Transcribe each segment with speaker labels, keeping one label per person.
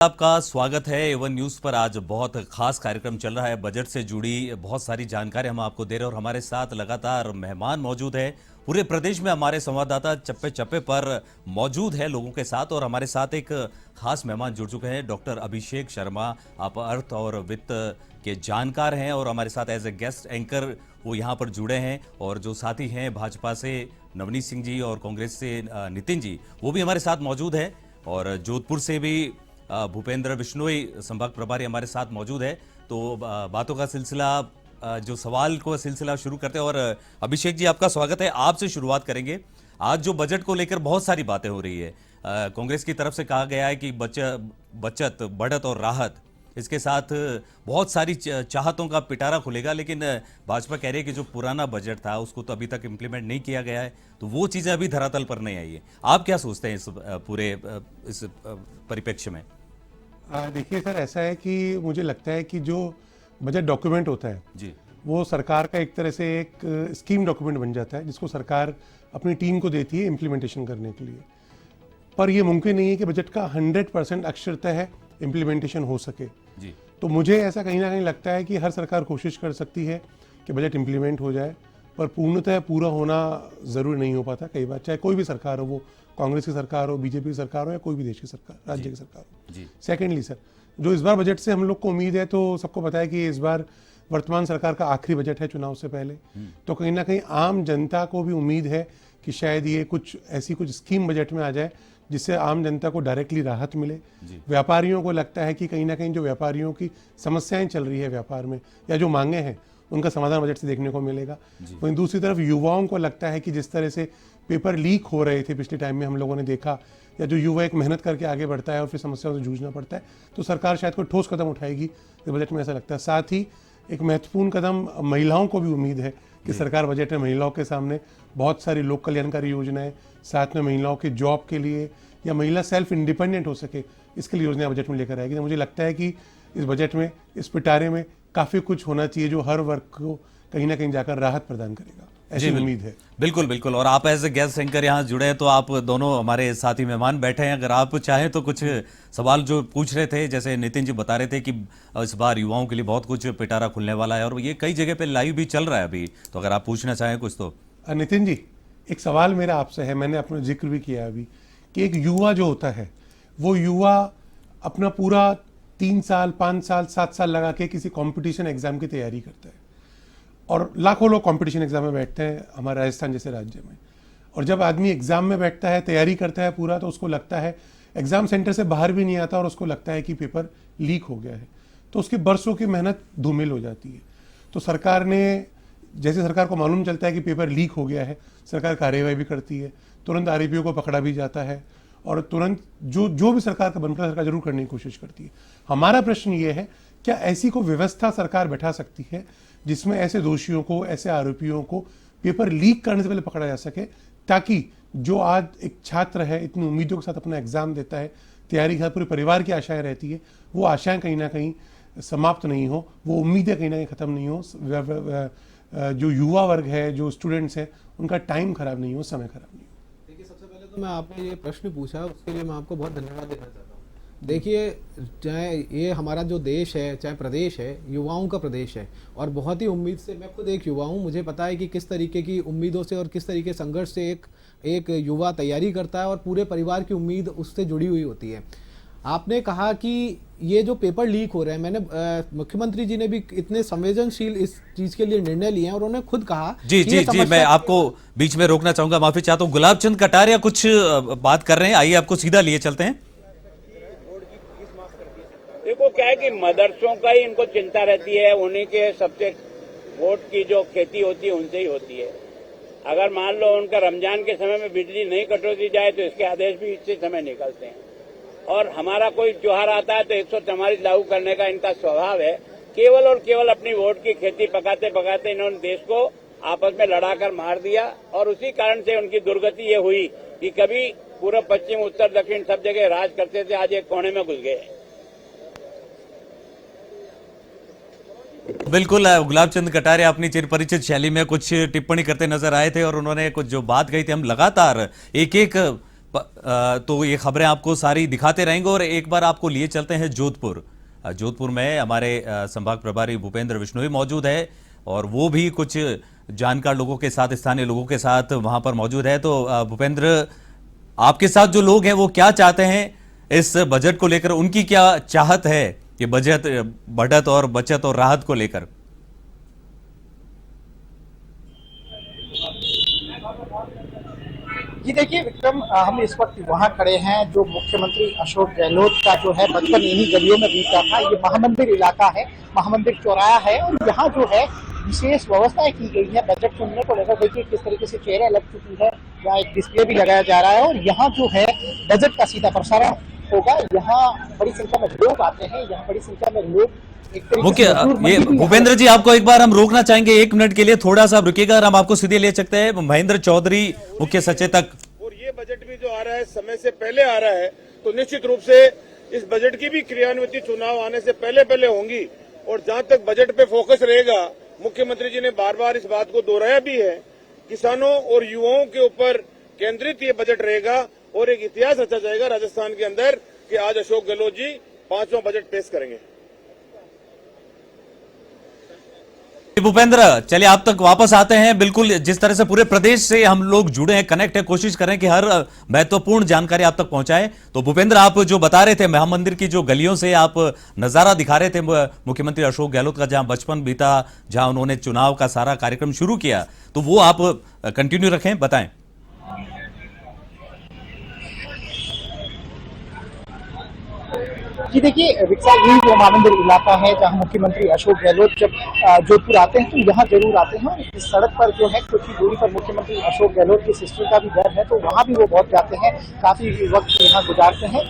Speaker 1: आपका स्वागत है एवन न्यूज पर। आज बहुत खास कार्यक्रम चल रहा है। बजट से जुड़ी बहुत सारी जानकारी हम आपको दे रहे हैं और हमारे साथ लगातार मेहमान मौजूद है। पूरे प्रदेश में हमारे संवाददाता चप्पे चप्पे पर मौजूद है लोगों के साथ, और हमारे साथ एक खास मेहमान जुड़ चुके हैं, डॉक्टर अभिषेक शर्मा। आप अर्थ और वित्त के जानकार हैं और हमारे साथ एज ए गेस्ट एंकर वो यहाँ पर जुड़े हैं। और जो साथी हैं भाजपा से नवनीत सिंह जी और कांग्रेस से नितिन जी, वो भी हमारे साथ मौजूद है। और जोधपुर से भी भूपेंद्र बिश्नोई संभाग प्रभारी हमारे साथ मौजूद है। तो बातों का सिलसिला, जो सवाल को सिलसिला शुरू करते हैं। और अभिषेक जी, आपका स्वागत है। आपसे शुरुआत करेंगे। आज जो बजट को लेकर बहुत सारी बातें हो रही है, कांग्रेस की तरफ से कहा गया है कि बचत बढ़त और राहत, इसके साथ बहुत सारी चाहतों का पिटारा खुलेगा। लेकिन भाजपा कह रही है कि जो पुराना बजट था उसको तो अभी तक इम्प्लीमेंट नहीं किया गया है, तो वो चीजें अभी धरातल पर नहीं आई है। आप क्या सोचते हैं इस पूरे इस परिप्रेक्ष्य में?
Speaker 2: देखिए सर, ऐसा है कि मुझे लगता है कि जो बजट डॉक्यूमेंट होता है
Speaker 1: जी,
Speaker 2: वो सरकार का एक तरह से एक स्कीम डॉक्यूमेंट बन जाता है, जिसको सरकार अपनी टीम को देती है इम्प्लीमेंटेशन करने के लिए। पर ये मुमकिन नहीं है कि बजट का 100% अक्षरतः इम्प्लीमेंटेशन हो सके
Speaker 1: जी।
Speaker 2: तो मुझे ऐसा कहीं ना कहीं लगता है कि हर सरकार कोशिश कर सकती है कि बजट इम्प्लीमेंट हो जाए, पर पूर्णतः पूरा होना ज़रूरी नहीं हो पाता कई बार, चाहे कोई भी सरकार हो, वो कांग्रेस की सरकार हो, बीजेपी की सरकार हो, या कोई भी देश की सरकार, राज्य की सरकार हो। सेकेंडली सर, जो इस बार बजट से हम लोग को उम्मीद है, तो सबको पता है कि इस बार वर्तमान सरकार का आखिरी बजट है चुनाव से पहले, तो कहीं ना कहीं आम जनता को भी उम्मीद है कि शायद ये कुछ ऐसी कुछ स्कीम बजट में आ जाए जिससे आम जनता को डायरेक्टली राहत मिले। व्यापारियों को लगता है कि कहीं ना कहीं जो व्यापारियों की समस्याएं चल रही है व्यापार में, या जो मांगे हैं, उनका समाधान बजट से देखने को मिलेगा। वहीं दूसरी तरफ युवाओं को लगता है कि जिस तरह से पेपर लीक हो रहे थे पिछले टाइम में, हम लोगों ने देखा, या जो युवा एक मेहनत करके आगे बढ़ता है और फिर समस्याओं से जूझना पड़ता है, तो सरकार शायद कोई ठोस कदम उठाएगी इस बजट में, ऐसा लगता है। साथ ही एक महत्वपूर्ण कदम महिलाओं को भी उम्मीद है कि सरकार बजट में महिलाओं के सामने बहुत सारी लोक कल्याणकारी योजनाएं, साथ में महिलाओं के जॉब के लिए या महिला सेल्फ इंडिपेंडेंट हो सके, इसके लिए योजनाएं बजट में लेकर आएगी। तो मुझे लगता है कि इस बजट में, इस पिटारे में काफ़ी कुछ होना चाहिए जो हर वर्ग को कहीं ना कहीं जाकर राहत प्रदान करेगा, ऐसी उम्मीद है।
Speaker 1: बिल्कुल बिल्कुल। और आप एज ए गेस्ट एंकर यहाँ जुड़े हैं, तो आप दोनों हमारे साथी मेहमान बैठे हैं। अगर आप चाहें तो कुछ सवाल जो पूछ रहे थे, जैसे नितिन जी बता रहे थे कि इस बार युवाओं के लिए बहुत कुछ पिटारा खुलने वाला है, और ये कई जगह पे लाइव भी चल रहा है अभी, तो अगर आप पूछना चाहें कुछ तो।
Speaker 2: नितिन जी, एक सवाल मेरा आपसे है, मैंने अपना जिक्र भी किया अभी, कि एक युवा जो होता है, वो युवा अपना पूरा 3 साल, 5 साल, 7 साल लगा के किसी कंपटीशन एग्जाम की तैयारी करता है, और लाखों लोग कंपटीशन एग्जाम में बैठते हैं हमारे राजस्थान जैसे राज्य में। और जब आदमी एग्जाम में बैठता है, तैयारी करता है पूरा, तो उसको लगता है, एग्जाम सेंटर से बाहर भी नहीं आता और उसको लगता है कि पेपर लीक हो गया है, तो उसकी बरसों की मेहनत धूमिल हो जाती है। तो सरकार ने, जैसे सरकार को मालूम चलता है कि पेपर लीक हो गया है, सरकार कार्यवाही भी करती है, तुरंत आरोपियों को पकड़ा भी जाता है, और तुरंत जो भी सरकार का बनता है सरकार जरूर करने की कोशिश करती है। हमारा प्रश्न ये है, क्या ऐसी कोई व्यवस्था सरकार बैठा सकती है जिसमें ऐसे दोषियों को, ऐसे आरोपियों को पेपर लीक करने से पहले पकड़ा जा सके, ताकि जो आज एक छात्र है, इतनी उम्मीदों के साथ अपना एग्जाम देता है, तैयारी के साथ पूरे परिवार की आशाएं रहती है, वो आशाएं कहीं ना कहीं समाप्त नहीं हो, वो उम्मीदें कहीं ना कहीं खत्म नहीं हो, जो युवा वर्ग है, जो स्टूडेंट्स हैं, उनका टाइम खराब नहीं हो, समय खराब नहीं हो।
Speaker 3: देखिए, सबसे पहले तो मैं आपने ये प्रश्न पूछा, उसके लिए मैं आपको बहुत धन्यवाद देना चाहता हूँ। देखिए, चाहे ये हमारा जो देश है, चाहे प्रदेश है, युवाओं का प्रदेश है, और बहुत ही उम्मीद से, मैं खुद एक युवा हूँ, मुझे पता है कि किस तरीके की उम्मीदों से और किस तरीके संघर्ष से एक युवा तैयारी करता है, और पूरे परिवार की उम्मीद उससे जुड़ी हुई होती है। आपने कहा कि ये जो पेपर लीक हो रहे हैं, मैंने मुख्यमंत्री जी ने भी इतने संवेदनशील इस चीज के लिए निर्णय लिए हैं, और उन्होंने खुद कहा
Speaker 1: जी जी जी, मैं आपको बीच में रोकना चाहूंगा, माफी चाहता हूँ। गुलाब चंद कटारिया कुछ बात कर रहे हैं, आइए आपको सीधा लिए चलते हैं।
Speaker 4: देखो, क्या है कि मदरसों का ही इनको चिंता रहती है, उन्हीं के सबसे वोट की जो खेती होती है उनसे ही होती है। अगर मान लो उनका रमजान के समय में बिजली नहीं कटौती जाए तो इसके आदेश भी इसी समय निकलते हैं, और हमारा कोई त्योहार आता है तो 144 लागू करने का इनका स्वभाव है। केवल और केवल अपनी वोट की खेती पकाते पकाते इन्होंने देश को आपस में लड़ाकर मार दिया, और उसी कारण से उनकी दुर्गति ये हुई कि कभी पूर्व पश्चिम उत्तर दक्षिण सब जगह राज करते थे, आज एक कोने में घुस गए।
Speaker 1: बिल्कुल, गुलाब चंद कटारिया अपनी चिरपरिचित शैली में कुछ टिप्पणी करते नजर आए थे, और उन्होंने कुछ जो बात कही थी, हम लगातार एक एक तो ये खबरें आपको सारी दिखाते रहेंगे और एक बार आपको लिए चलते हैं जोधपुर। जोधपुर में हमारे संभाग प्रभारी भूपेंद्र बिश्नोई मौजूद है और वो भी कुछ जानकार लोगों के साथ, स्थानीय लोगों के साथ वहां पर मौजूद है। तो भूपेंद्र, आपके साथ जो लोग हैं वो क्या चाहते हैं इस बजट को लेकर, उनकी क्या चाहत है ये बजट, बढ़त और बचत और राहत को लेकर?
Speaker 5: जी देखिए विक्रम, हम इस वक्त वहाँ खड़े हैं जो मुख्यमंत्री अशोक गहलोत का जो है बचपन इन्हीं गलियों में बीता था। ये महामंदिर इलाका है, महामंदिर चौराहा है और यहाँ जो है विशेष व्यवस्थाएं की गई है बजट सुनने को लेकर। देखिए किस तरीके से चेयरें लग चुकी है, यहाँ एक डिस्प्ले भी लगाया जा रहा है और यहाँ जो है बजट का सीधा प्रसारण होगा। यहाँ बड़ी संख्या में लोग आते हैं, यहाँ बड़ी संख्या में लोग
Speaker 1: मुख्य ये भूपेंद्र जी, आपको एक बार हम रोकना चाहेंगे 1 मिनट के लिए, थोड़ा सा रुकिएगा। हम आपको सीधे ले सकते हैं महेंद्र चौधरी, मुख्य सचेतक।
Speaker 6: और ये बजट भी जो आ रहा है समय से पहले आ रहा है, तो निश्चित रूप से इस बजट की भी क्रियान्विति चुनाव आने से पहले पहले होंगी। और जहां तक बजट पे फोकस रहेगा, मुख्यमंत्री जी ने बार बार इस बात को दोहराया भी है, किसानों और युवाओं के ऊपर केंद्रित ये बजट रहेगा और एक इतिहास रचा जाएगा राजस्थान के अंदर कि आज अशोक गहलोत जी 5वां बजट पेश करेंगे।
Speaker 1: भूपेंद्र, चलिए आप तक वापस आते हैं। बिल्कुल जिस तरह से पूरे प्रदेश से हम लोग जुड़े हैं, कनेक्ट है, कोशिश करें कि हर महत्वपूर्ण जानकारी आप तक पहुंचाएं। तो भूपेंद्र, आप जो बता रहे थे महामंदिर की जो गलियों से आप नजारा दिखा रहे थे मुख्यमंत्री अशोक गहलोत का, जहां बचपन बीता, जहां उन्होंने चुनाव का सारा कार्यक्रम शुरू किया, तो वो आप कंटिन्यू रखें, बताएं।
Speaker 5: जी देखिए विक्सा, यही वो महामंदिर इलाका है जहां मुख्यमंत्री अशोक गहलोत जब जोधपुर आते हैं तो यहाँ जरूर आते हैं। और इस सड़क पर जो है कुछ ही दूरी पर मुख्यमंत्री अशोक गहलोत की सिस्टर का भी घर है, तो वहाँ भी वो बहुत जाते हैं, काफी वक्त यहाँ गुजारते हैं।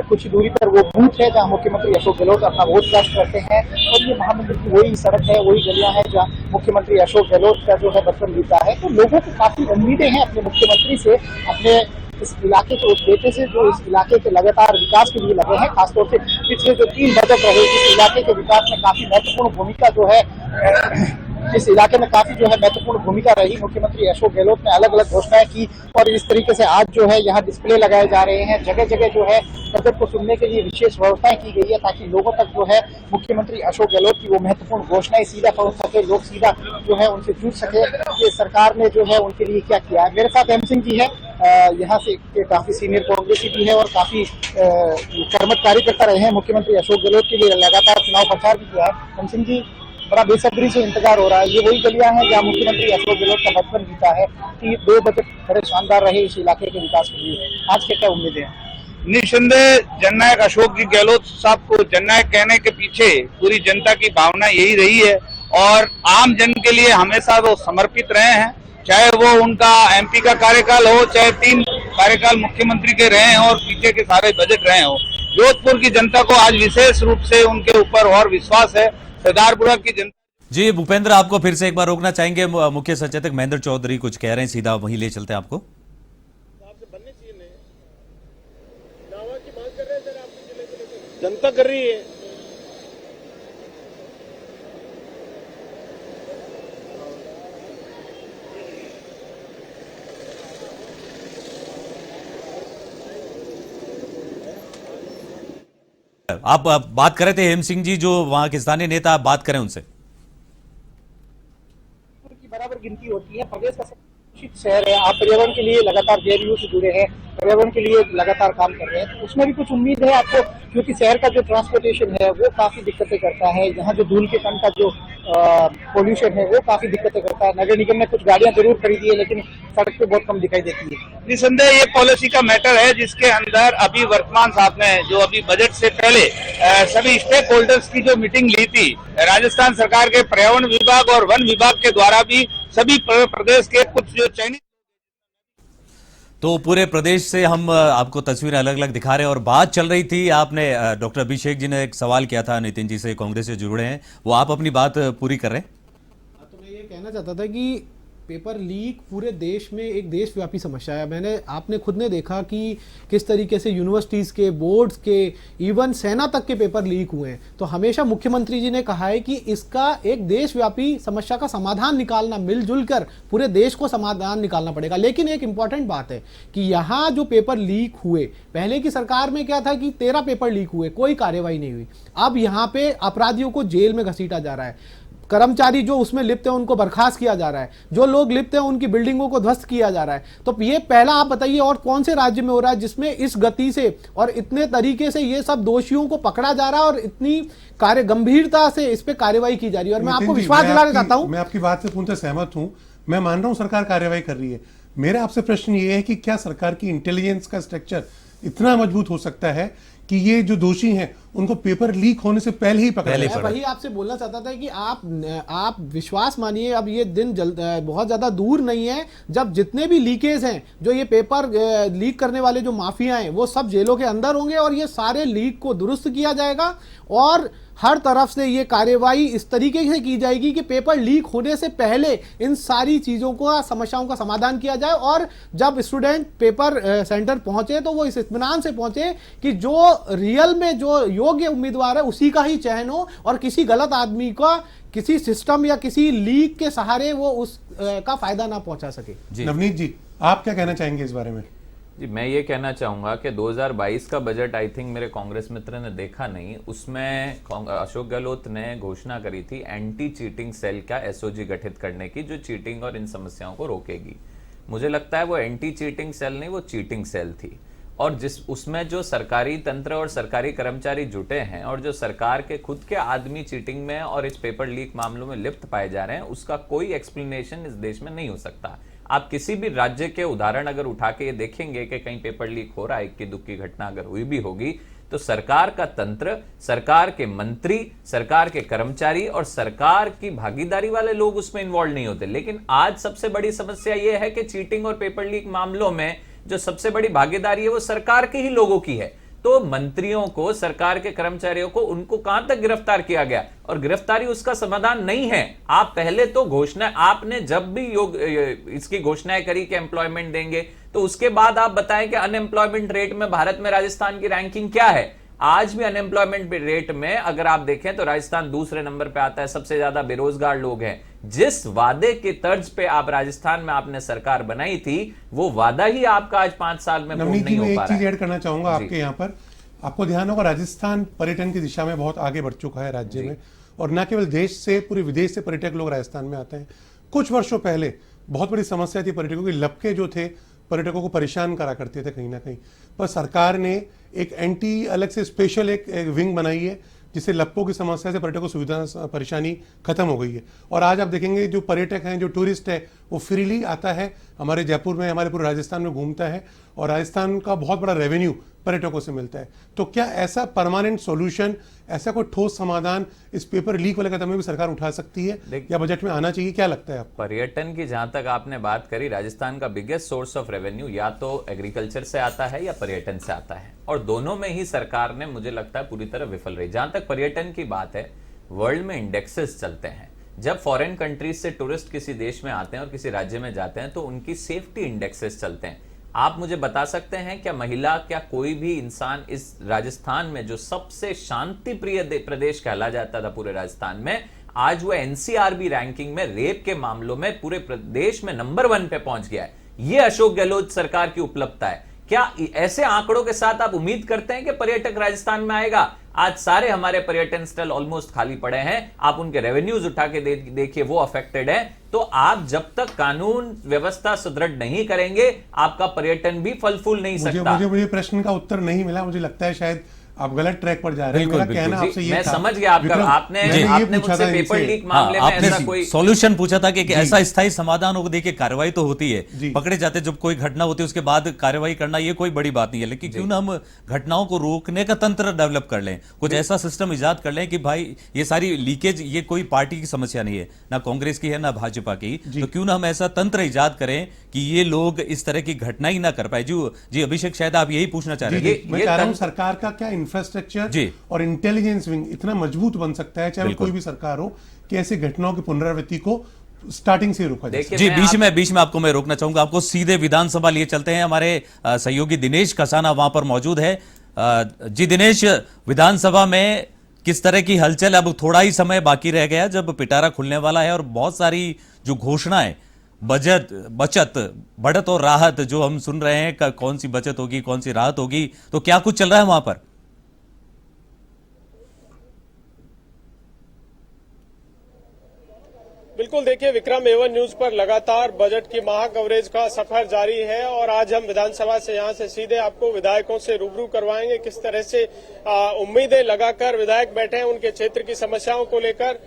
Speaker 5: कुछ ही दूरी पर वो बूथ है जहाँ मुख्यमंत्री अशोक गहलोत अपना वोट कास्ट करते हैं। और ये महामंदिर की वही सड़क है, वही गलियां हैं जहाँ मुख्यमंत्री अशोक गहलोत का जो है बचपन बीता है। तो लोगों को काफी उम्मीदें हैं अपने मुख्यमंत्री से, अपने इस इलाके के उस बेटे से जो इस इलाके के लगातार विकास के लिए लगे हैं। खासतौर से पिछले जो 3 बजट रहे इस इलाके के विकास में काफी महत्वपूर्ण भूमिका जो है, इस इलाके में काफी जो है महत्वपूर्ण भूमिका रही। मुख्यमंत्री अशोक गहलोत ने अलग अलग घोषणाएं की और इस तरीके से आज जो है यहाँ डिस्प्ले लगाए जा रहे हैं। जगह जगह जो है बजट को सुनने के लिए विशेष व्यवस्थाएं की गई है ताकि लोगों तक जो है मुख्यमंत्री अशोक गहलोत की वो महत्वपूर्ण घोषणाएं सीधा पहुंच सके, लोग सीधा जो है उनसे जुड़ सके कि सरकार ने जो है उनके लिए क्या किया है। मेरे साथ एम सिंह जी है, यहाँ से काफी सीनियर कांग्रेसी भी है और काफी कर्मठ कार्यकर्ता रहे हैं। मुख्यमंत्री अशोक गहलोत के लिए लगातार चुनाव प्रचार भी किया है। एम सिंह जी, बड़ा बेसब्री से इंतजार हो रहा है, ये वही गलियां हैं जहाँ मुख्यमंत्री अशोक गहलोत का बचपन बीता है कि 2 बजट बड़े शानदार रहे इस इलाके के विकास के लिए। आज के क्या उम्मीदें हैं?
Speaker 7: निस्संदेह जननायक अशोक जी गहलोत साहब को जननायक कहने के पीछे पूरी जनता की भावना यही रही है और आम जन के लिए हमेशा वो समर्पित रहे हैं। चाहे वो उनका एमपी का कार्यकाल हो, चाहे 3 कार्यकाल मुख्यमंत्री के रहे हैं और पीछे के सारे बजट रहे हो। जोधपुर की जनता को आज विशेष रूप से उनके ऊपर और विश्वास है। सरदारपुरा की जनता।
Speaker 1: जी भूपेंद्र, आपको फिर से एक बार रोकना चाहेंगे। मुख्य सचेतक महेंद्र चौधरी कुछ कह रहे हैं, सीधा वहीं ले चलते हैं आपको।
Speaker 6: जनता कर रही है।
Speaker 1: आप बात कर रहे थे हेम सिंह जी, जो वहां के स्थानीय नेता, आप बात करें उनसे।
Speaker 5: की बराबर गिनती होती है, प्रदेश का शिक्षित शहर है। आप पर्यावरण के लिए लगातार जेएनयू से जुड़े हैं, पर्यावरण के लिए लगातार काम कर रहे हैं, तो उसमें भी कुछ उम्मीद है आपको? क्योंकि शहर का जो ट्रांसपोर्टेशन है वो काफी दिक्कतें करता है, यहाँ जो धूल के कण का जो पोल्यूशन है वो काफी दिक्कतें करता है। नगर निगम ने कुछ गाड़ियां जरूर खरीदी है लेकिन सड़क पे बहुत कम दिखाई देती है।
Speaker 7: निसंदेह ये पॉलिसी का मैटर है जिसके अंदर अभी वर्तमान साहब ने जो अभी बजट से पहले सभी स्टेक होल्डर्स की जो मीटिंग ली थी, राजस्थान सरकार के पर्यावरण विभाग और वन विभाग के द्वारा भी सभी प्रदेश के कुछ जो चयनित,
Speaker 1: तो पूरे प्रदेश से हम आपको तस्वीरें अलग अलग दिखा रहे हैं और बात चल रही थी। आपने डॉक्टर अभिषेक जी ने एक सवाल किया था नितिन जी से, कांग्रेस से जुड़े हैं, वो आप अपनी बात पूरी कर रहे हैं।
Speaker 3: तो मैं ये कहना चाहता था कि पेपर लीक पूरे देश में एक देशव्यापी समस्या है। आपने खुद ने देखा कि किस तरीके से यूनिवर्सिटीज़ के, बोर्ड्स के, इवन सेना तक के पेपर लीक हुए हैं। तो हमेशा मुख्यमंत्री जी ने कहा है कि इसका एक देशव्यापी समस्या का समाधान निकालना, मिलजुल कर पूरे देश को समाधान निकालना पड़ेगा। लेकिन एक इंपॉर्टेंट बात है कि यहाँ जो पेपर लीक हुए, पहले की सरकार में क्या था कि 13 पेपर लीक हुए, कोई कार्रवाई नहीं हुई। अब यहाँ पे अपराधियों को जेल में घसीटा जा रहा है, कर्मचारी जो उसमें लिप्त हैं उनको बर्खास्त किया जा रहा है, जो लोग लिप्त हैं उनकी बिल्डिंगों को ध्वस्त किया जा रहा है। तो ये पहला आप बताइए और कौन से राज्य में हो रहा है जिसमें इस गति से और इतने तरीके से ये सब दोषियों को पकड़ा जा रहा है और इतनी कार्य गंभीरता से इस पे कार्रवाई की जा रही है। और मैं आपको विश्वास दिलाना चाहता हूं,
Speaker 2: मैं आपकी बात से पूर्णतः सहमत हूं। मैं मान रहा हूं सरकार कार्रवाई कर रही है। मेरा आपसे प्रश्न ये है कि क्या सरकार की इंटेलिजेंस का स्ट्रक्चर इतना मजबूत हो सकता है कि ये जो दोषी हैं उनको पेपर लीक होने से पहले ही पकड़ा जाए?
Speaker 3: मैं वही आपसे बोलना चाहता था कि आप विश्वास मानिए, अब ये दिन बहुत ज्यादा दूर नहीं है जब जितने भी लीकेज हैं, जो ये पेपर लीक करने वाले जो माफिया हैं, वो सब जेलों के अंदर होंगे और ये सारे लीक को दुरुस्त किया जाएगा और हर तरफ से ये कार्यवाही इस तरीके से की जाएगी कि पेपर लीक होने से पहले इन सारी चीजों को, समस्याओं का समाधान किया जाए। और जब स्टूडेंट पेपर सेंटर पहुंचे तो वो इस इत्मीनान से पहुंचे कि जो रियल में जो योग्य उम्मीदवार है उसी का ही चयन हो और किसी गलत आदमी का किसी सिस्टम या किसी लीक के सहारे वो उस का फायदा ना पहुंचा सके।
Speaker 2: नवनीत जी, आप क्या कहना चाहेंगे इस बारे में?
Speaker 8: जी, मैं ये कहना चाहूँगा कि 2022 का बजट आई थिंक मेरे कांग्रेस मित्र ने देखा नहीं, उसमें अशोक गहलोत ने घोषणा करी थी एंटी चीटिंग सेल का एसओजी गठित करने की, जो चीटिंग और इन समस्याओं को रोकेगी। मुझे लगता है वो एंटी चीटिंग सेल नहीं, वो चीटिंग सेल थी। और उसमें जो सरकारी तंत्र और सरकारी कर्मचारी जुटे हैं और जो सरकार के खुद के आदमी चीटिंग में और इस पेपर लीक मामलों में लिप्त पाए जा रहे हैं, उसका कोई एक्सप्लेनेशन इस देश में नहीं हो सकता। आप किसी भी राज्य के उदाहरण अगर उठा के ये देखेंगे कि कहीं पेपर लीक हो रहा है, इक्की दुक्की घटना अगर हुई भी होगी, तो सरकार का तंत्र, सरकार के मंत्री, सरकार के कर्मचारी और सरकार की भागीदारी वाले लोग उसमें इन्वॉल्व नहीं होते। लेकिन आज सबसे बड़ी समस्या यह है कि चीटिंग और पेपर लीक मामलों में जो सबसे बड़ी भागीदारी है वो सरकार के ही लोगों की है। तो मंत्रियों को, सरकार के कर्मचारियों को, उनको कहां तक गिरफ्तार किया गया? और गिरफ्तारी उसका समाधान नहीं है। आप पहले तो घोषणा, आपने जब भी इसकी घोषणाएं करी कि एम्प्लॉयमेंट देंगे, तो उसके बाद आप बताएं कि अनएम्प्लॉयमेंट रेट में भारत में राजस्थान की रैंकिंग क्या है। आज भी अनएम्प्लॉयमेंट रेट में अगर आप देखें तो राजस्थान दूसरे नंबर पे आता है, सबसे ज्यादा बेरोजगार लोग हैं। जिस वादे के तर्ज पे आप राजस्थान में आपने सरकार बनाई थी, वो वादा ही आपका आज 5 साल में पूर्ण नहीं हो पा रहा है।
Speaker 2: एक चीज ऐड करना चाहूंगा आपके यहाँ पर, आपको ध्यान होगा राजस्थान पर्यटन की दिशा में बहुत आगे बढ़ चुका है राज्य में, और न केवल देश से, पूरे विदेश से पर्यटक लोग राजस्थान में आते हैं। कुछ वर्षों पहले बहुत बड़ी समस्या थी, पर्यटकों के लपके जो थे पर्यटकों को परेशान करा करते थे कहीं ना कहीं, पर सरकार ने एक एंटी अलग से स्पेशल एक विंग बनाई है जिससे लप्पों की समस्या से पर्यटकों को सुविधा, परेशानी खत्म हो गई है। और आज आप देखेंगे जो पर्यटक हैं, जो टूरिस्ट है, वो फ्रीली आता है हमारे जयपुर में, हमारे पूरे राजस्थान में घूमता है और राजस्थान का बहुत बड़ा रेवेन्यू पर्यटकों से मिलता है। तो क्या ऐसा परमानेंट सॉल्यूशन, ऐसा कोई ठोस समाधान इस पेपर लीक वाले कदम में भी सरकार उठा सकती है या बजट में आना चाहिए? क्या लगता है आपको?
Speaker 8: पर्यटन की जहां तक आपने बात करी, राजस्थान का बिगेस्ट सोर्स ऑफ रेवेन्यू या तो एग्रीकल्चर से आता है या पर्यटन से आता है, और दोनों में ही सरकार ने, मुझे लगता है, पूरी तरह विफल रही। जहां तक पर्यटन की बात है, वर्ल्ड में इंडेक्सेस चलते हैं। जब फॉरेन कंट्रीज से टूरिस्ट किसी देश में आते हैं और किसी राज्य में जाते हैं तो उनकी सेफ्टी इंडेक्सेस चलते हैं। आप मुझे बता सकते हैं क्या महिला, क्या कोई भी इंसान इस राजस्थान में, जो सबसे शांति प्रिय प्रदेश कहला जाता था पूरे राजस्थान में, आज वो एनसीआरबी रैंकिंग में रेप के मामलों में पूरे प्रदेश में नंबर 1 पे पहुंच गया है? ये अशोक गहलोत सरकार की उपलब्धता है। क्या ऐसे आंकड़ों के साथ आप उम्मीद करते हैं कि पर्यटक राजस्थान में आएगा? आज सारे हमारे पर्यटन स्थल ऑलमोस्ट खाली पड़े हैं। आप उनके रेवेन्यूज उठा के देखिए, वो अफेक्टेड है। तो आप जब तक कानून व्यवस्था सुदृढ़ नहीं करेंगे, आपका पर्यटन भी फल फूल नहीं सकता।
Speaker 2: मुझे प्रश्न का उत्तर नहीं मिला। मुझे लगता है शायद आप गलत ट्रैक पर जा रहे हैं। मेरा कहना आपसे ये
Speaker 8: मैं
Speaker 2: था,
Speaker 8: समझ गया आपका, आपने मुझसे पेपर लीक मामले में ऐसा कोई
Speaker 1: सॉल्यूशन पूछा था कि ऐसा स्थायी समाधान हो। देखिए, कार्रवाई तो होती है, पकड़े जाते, जब कोई घटना होती है उसके बाद कार्रवाई करना ये कोई बड़ी बात नहीं है, लेकिन क्यों ना हम घटनाओं को रोकने का तंत्र डेवलप कर लें, कुछ ऐसा सिस्टम इजाद कर लें कि भाई ये सारी लीकेज, ये कोई पार्टी की समस्या नहीं है, ना कांग्रेस की है ना भाजपा की, तो क्यों ना हम ऐसा तंत्र इजाद करें कि ये लोग इस तरह की घटना ही ना कर पाए। जी अभिषेक, शायद आप यही पूछना चाह रहे थे।
Speaker 2: मैं चाह रहा हूं सरकार का क्या इंफ्रास्ट्रक्चर और इंटेलिजेंस विंग इतना मजबूत बन सकता है, चाहे कोई भी सरकार हो, कि ऐसी घटनाओं की पुनरावृत्ति को स्टार्टिंग से रुका जाए।
Speaker 8: देखिए
Speaker 1: जी,
Speaker 8: मैं
Speaker 1: बीच में आपको मैं रोकना चाहूंगा, आपको सीधे विधानसभा लिए चलते हैं। हमारे सहयोगी दिनेश कसाना वहां पर मौजूद है। जी दिनेश, विधानसभा में किस तरह की हलचल? अब थोड़ा ही समय बाकी रह गया जब पिटारा खुलने वाला है और बहुत सारी जो घोषणाएं, बचत, बढ़त और राहत जो हम सुन रहे हैं, कौन सी बचत होगी, कौन सी राहत होगी, तो क्या कुछ चल रहा है वहां पर?
Speaker 9: बिल्कुल, देखिए विक्रम, A1 न्यूज पर लगातार बजट की महा कवरेज का सफर जारी है और आज हम विधानसभा से यहां से सीधे आपको विधायकों से रूबरू करवाएंगे किस तरह से उम्मीदें लगाकर विधायक बैठे हैं उनके क्षेत्र की समस्याओं को लेकर।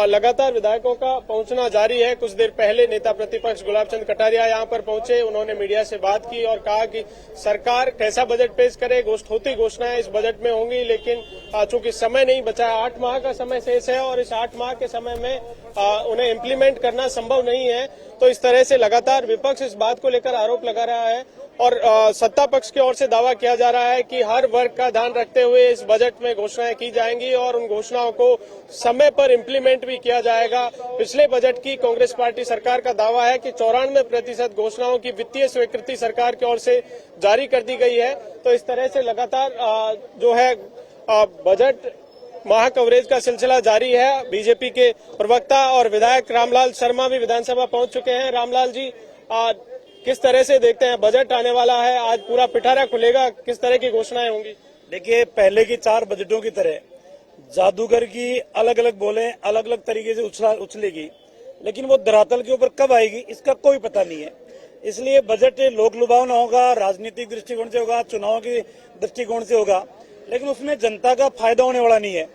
Speaker 9: लगातार विधायकों का पहुंचना जारी है। कुछ देर पहले नेता प्रतिपक्ष गुलाब चंद कटारिया यहां पर पहुंचे। उन्होंने मीडिया से बात की और कहा कि सरकार कैसा बजट पेश करे, होती घोषणाएं इस बजट में होंगी, लेकिन चूंकि समय नहीं बचा है, 8 माह का समय शेष है और इस 8 माह के समय में उन्हें इम्प्लीमेंट करना संभव नहीं है। तो इस तरह से लगातार विपक्ष इस बात को लेकर आरोप लगा रहा है और सत्ता पक्ष की ओर से दावा किया जा रहा है कि हर वर्ग का ध्यान रखते हुए इस बजट में घोषणाएं की जाएंगी और उन घोषणाओं को समय पर इम्प्लीमेंट भी किया जाएगा। पिछले बजट की कांग्रेस पार्टी सरकार का दावा है कि 94% घोषणाओं की वित्तीय स्वीकृति सरकार की ओर से जारी कर दी गई है। तो इस तरह से लगातार जो है बजट महा कवरेज का सिलसिला जारी है। बीजेपी के प्रवक्ता और विधायक रामलाल शर्मा भी विधानसभा पहुंच चुके हैं। रामलाल जी, किस तरह से देखते हैं, बजट आने वाला है, आज पूरा पिटारा खुलेगा, किस तरह की घोषणाएं होंगी?
Speaker 10: देखिए, पहले की 4 बजटों की तरह जादूगर की अलग अलग बोले अलग अलग तरीके से उछलेगी, लेकिन वो धरातल के ऊपर कब आएगी इसका कोई पता नहीं है। इसलिए बजट लोक लुभावना होगा, राजनीतिक दृष्टिकोण से होगा, चुनाव के दृष्टिकोण से होगा, लेकिन उसमें जनता का फायदा होने वाला नहीं है।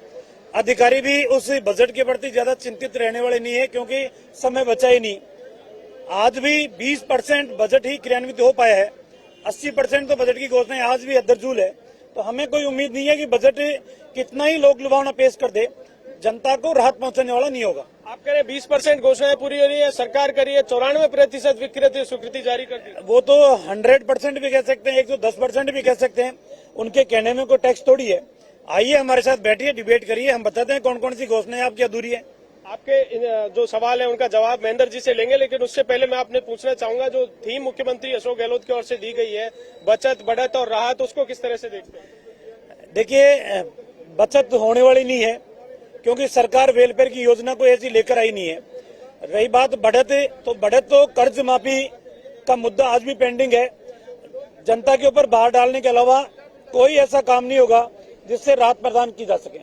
Speaker 10: अधिकारी भी उस बजट के प्रति ज्यादा चिंतित रहने वाले नहीं है क्योंकि समय बचा ही नहीं। आज भी 20% बजट ही क्रियान्वित हो पाया है, 80% तो बजट की घोषणाएं आज भी अधरजूल है। तो हमें कोई उम्मीद नहीं है कि बजट कितना ही लोक लुभावना पेश कर दे, जनता को राहत पहुंचाने वाला नहीं होगा।
Speaker 9: आप कह रहे हैं 20% घोषणाएं पूरी हो रही है, सरकार करी है 94% विक्रय स्वीकृति जारी कर दी।
Speaker 10: वो तो 100% भी कह सकते हैं, 110% भी कह सकते हैं, उनके कहने में कोई टैक्स थोड़ी है। आइए हमारे साथ बैठिए, डिबेट करिए, हम बताते हैं कौन कौन सी घोषणाएं आपकी अधूरी है।
Speaker 9: आपके जो सवाल है उनका जवाब महेंद्र जी से लेंगे, लेकिन उससे पहले मैं आपने पूछना चाहूंगा, जो थीम मुख्यमंत्री अशोक गहलोत की ओर से दी गई है, बचत, बढ़त और राहत, उसको किस तरह से देखते हैं?
Speaker 10: देखिए, बचत होने वाली नहीं है क्योंकि सरकार वेलफेयर की योजना को ऐसी लेकर आई नहीं है। रही बात बढ़त, तो बढ़त तो कर्ज माफी का मुद्दा आज भी पेंडिंग है। जनता के ऊपर भार डालने के अलावा कोई ऐसा काम नहीं होगा जिससे राहत प्रदान की जा सके।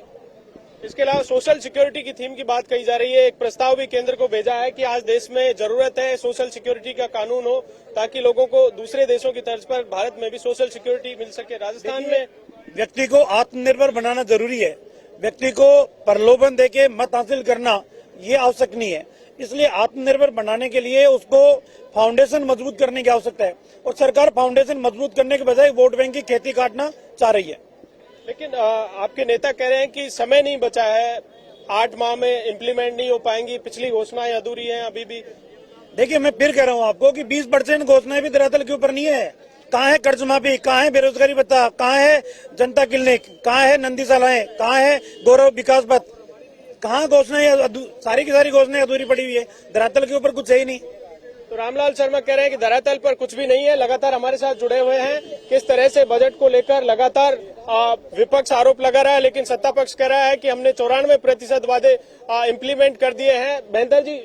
Speaker 9: इसके अलावा सोशल सिक्योरिटी की थीम की बात कही जा रही है। एक प्रस्ताव भी केंद्र को भेजा है कि आज देश में जरूरत है सोशल सिक्योरिटी का कानून हो, ताकि लोगों को दूसरे देशों की तर्ज पर भारत में भी सोशल सिक्योरिटी मिल सके। राजस्थान में
Speaker 10: व्यक्ति को आत्मनिर्भर बनाना जरूरी है, व्यक्ति को प्रलोभन देके मत हासिल करना ये आवश्यक नहीं है। इसलिए आत्मनिर्भर बनाने के लिए उसको फाउंडेशन मजबूत करने की आवश्यकता है और सरकार फाउंडेशन मजबूत करने के बजाय वोट बैंक की खेती काटना चाह रही है।
Speaker 9: लेकिन आपके नेता कह रहे हैं कि समय नहीं बचा है, 8 माह में इम्प्लीमेंट नहीं हो पाएंगी, पिछली घोषणाएं अधूरी हैं अभी भी।
Speaker 10: देखिए, मैं फिर कह रहा हूँ आपको कि 20% घोषणाएं भी धरातल के ऊपर नहीं है। कहाँ है कर्ज माफी, कहाँ है बेरोजगारी भत्ता, कहाँ है जनता क्लिनिक, कहाँ है नंदीशालाएं, कहाँ है गौरव विकास पथ, कहाँ घोषणाएं, सारी की सारी घोषणाएं अधूरी पड़ी हुई है, धरातल के ऊपर कुछ है ही नहीं।
Speaker 9: तो रामलाल शर्मा कह रहे हैं कि धरातल पर कुछ भी नहीं है, लगातार हमारे साथ जुड़े हुए हैं। किस तरह से बजट को लेकर लगातार विपक्ष आरोप लगा रहा है, लेकिन सत्ता पक्ष कह रहा है कि हमने 94% वादे इम्प्लीमेंट कर दिए हैं। महेंद्र जी,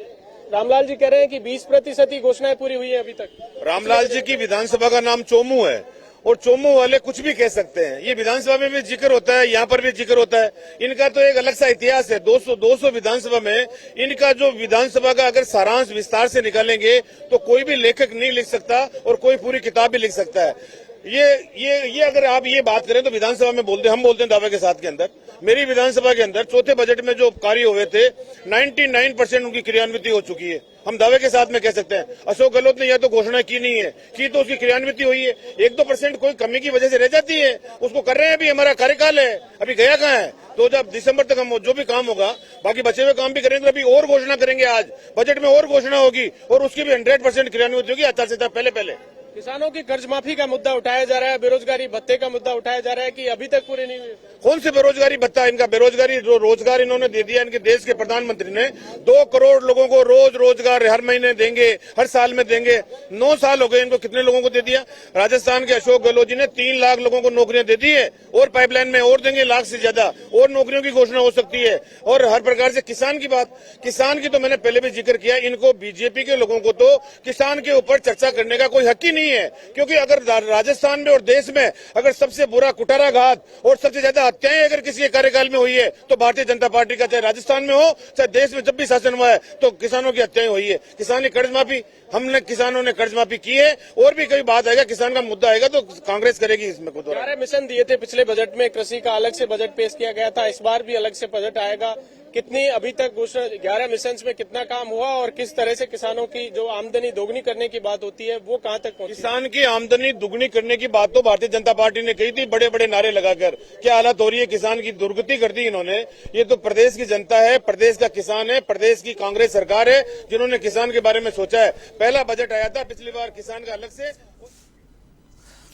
Speaker 9: रामलाल जी कह रहे हैं कि 20% ही घोषणाएं पूरी हुई है अभी तक।
Speaker 6: रामलाल जी की विधानसभा का नाम चोमू है और चोमू वाले कुछ भी कह सकते हैं। ये विधानसभा में भी जिक्र होता है, यहाँ पर भी जिक्र होता है। इनका तो एक अलग सा इतिहास है। 200 विधानसभा में इनका जो विधानसभा का अगर सारांश विस्तार से निकालेंगे तो कोई भी लेखक नहीं लिख सकता और कोई पूरी किताब भी लिख सकता है। ये अगर आप ये बात करें तो विधानसभा में हम बोलते हैं दावे के साथ के अंदर, मेरी विधानसभा के अंदर चौथे बजट में जो कार्य हुए थे 99% उनकी क्रियान्विति हो चुकी है। हम दावे के साथ में कह सकते हैं। अशोक गहलोत ने यह तो घोषणा की नहीं है, की तो उसकी क्रियान्विति हुई है। 1-2% कोई कमी की वजह से रह जाती है, उसको कर रहे हैं। अभी हमारा कार्यकाल है, अभी गया कहाँ है? तो जब दिसंबर तक हम जो भी काम होगा, बाकी बचे हुए काम भी करेंगे, अभी और घोषणा करेंगे। आज बजट में और घोषणा होगी और उसकी भी 100% क्रियान्वित होगी आचार संहिता पहले।
Speaker 9: किसानों की कर्ज माफी का मुद्दा उठाया जा रहा है, बेरोजगारी भत्ते का मुद्दा उठाया जा रहा है कि अभी तक पूरे नहीं हुए।
Speaker 6: कौन से बेरोजगारी भत्ता? इनका बेरोजगारी जो रोजगार इन्होंने दे दिया, इनके देश के प्रधानमंत्री ने 2 करोड़ लोगों को रोज रोजगार हर महीने देंगे, हर साल में देंगे। 9 साल हो गए इनको, कितने लोगों को दे दिया? राजस्थान के अशोक गहलोत जी ने 3 लाख लोगों को नौकरियां दे दी है और पाइपलाइन में और देंगे, लाख से ज्यादा और नौकरियों की घोषणा हो सकती है। और हर प्रकार से किसान की बात, किसान की तो मैंने पहले भी जिक्र किया, इनको बीजेपी के लोगों को तो किसान के ऊपर चर्चा करने का कोई हक ही नहीं है, क्योंकि अगर राजस्थान में और देश में अगर सबसे बुरा कुठाराघात और सबसे ज्यादा हत्याएं अगर किसी के कार्यकाल में हुई है तो भारतीय जनता पार्टी का, चाहे राजस्थान में हो चाहे देश में जब भी शासन हुआ है तो किसानों की हत्याएं हुई है। किसान की कर्ज माफी, हमने किसानों ने कर्ज माफी की है, और भी कई बात आएगा, किसान का मुद्दा आएगा तो कांग्रेस करेगी इसमें।
Speaker 9: 11 मिशन दिए थे पिछले बजट में, कृषि का अलग से बजट पेश किया गया था, इस बार भी अलग से बजट आएगा। कितनी अभी तक घोषणा 11 मिशन में कितना काम हुआ और किस तरह से किसानों की जो आमदनी दोगुनी करने की बात होती है वो कहां तक पहुंची?
Speaker 6: किसान की आमदनी दुगनी करने की बात तो भारतीय जनता पार्टी ने कही थी, बड़े बड़े नारे लगाकर। क्या हालत हो रही है? किसान की दुर्गति कर दी इन्होंने। ये तो प्रदेश की जनता है, प्रदेश का किसान है, प्रदेश की कांग्रेस सरकार है जिन्होंने किसान के बारे में सोचा है। पहला बजट आया था पिछली बार किसान का अलग से।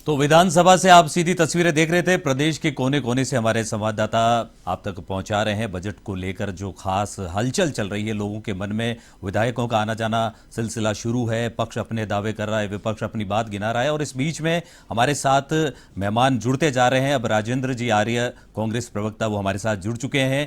Speaker 1: तो विधानसभा से आप सीधी तस्वीरें देख रहे थे। प्रदेश के कोने कोने से हमारे संवाददाता आप तक पहुंचा रहे हैं बजट को लेकर जो खास हलचल चल रही है लोगों के मन में। विधायकों का आना जाना सिलसिला शुरू है, पक्ष अपने दावे कर रहा है, विपक्ष अपनी बात गिना रहा है, और इस बीच में हमारे साथ मेहमान जुड़ते जा रहे हैं। अब राजेंद्र जी आर्य, कांग्रेस प्रवक्ता, वो हमारे साथ जुड़ चुके हैं।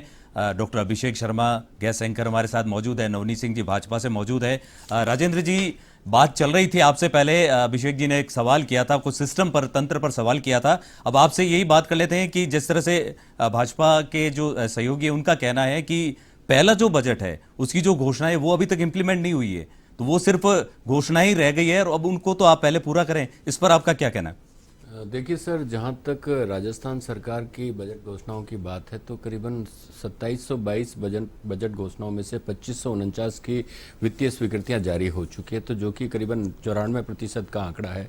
Speaker 1: Doctor Abhishek Sharma guest anchor हमारे साथ मौजूद है, नवनीत सिंह जी भाजपा से मौजूद है। राजेंद्र जी, बात चल रही थी आपसे पहले, अभिषेक जी ने एक सवाल किया था, कुछ सिस्टम पर, तंत्र पर सवाल किया था। अब आपसे यही बात कर लेते हैं कि जिस तरह से भाजपा के जो सहयोगी हैं उनका कहना है कि पहला जो बजट है उसकी जो घोषणा है वो अभी तक इंप्लीमेंट नहीं हुई है, तो वो सिर्फ घोषणा ही रह गई है और अब उनको तो आप पहले पूरा करें। इस पर आपका क्या कहना है?
Speaker 11: देखिए सर, जहाँ तक राजस्थान सरकार की बजट घोषणाओं की बात है तो करीबन 2722 बजट घोषणाओं में से 2549 की वित्तीय स्वीकृतियां जारी हो चुकी है, तो जो कि करीबन 94% का आंकड़ा है।